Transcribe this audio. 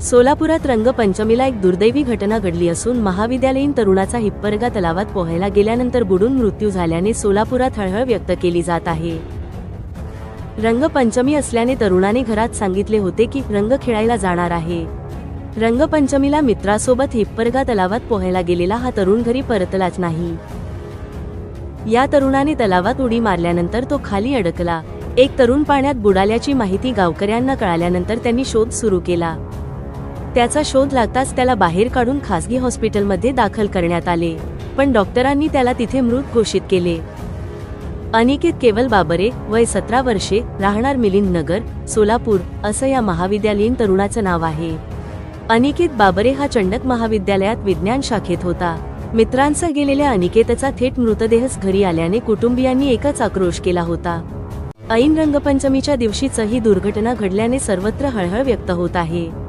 सोलापुरात रंगपंचमीला एक दुर्दैवी घटना घडली असून महाविद्यालयीन तरुणाचा हिप्परगा तलावात पोहायला गेल्यानंतर बुडून मृत्यू झाल्याने सोलापुरात हळहळ व्यक्त केली जात आहे। रंगपंचमी असल्याने तरुणाने घरात सांगितले होते की रंग खेळायला जाणार आहे। रंगपंचमीला मित्रासोबत हिप्परगा तलावात पोहायला गेलेला हा तरुण घरी परतलाच नाही। या तरुणाने तलावात उडी मारल्यानंतर तो खाली अडकला। एक तरुण पाण्यात बुडाल्याची माहिती गावकऱ्यांना कळाल्यानंतर त्यांनी शोध सुरू केला। त्याचा शोध लागताच त्याला बाहेर काढून खासगी हॉस्पिटलमध्ये दाखल करण्यात आले, पण डॉक्टरांनी त्याला तिथे मृत घोषित केले। अनिकेत केवल बाबरे, वय 17 वर्षे, राहणार मिलिंद नगर, सोलापूर, असं या महाविद्यालयीन तरुणाचं नाव आहे। अनिकेत बाबरे हा चंडक महाविद्यालयात विज्ञान शाखेत होता। मित्रांसह गेलेल्या अनिकेतचा थेट मृतदेहच घरी आल्याने कुटुंबियांनी एकच आक्रोश केला होता। ऐन रंगपंचमीच्या दिवशीच ही दुर्घटना घडल्याने सर्वत्र हळहळ व्यक्त होत आहे।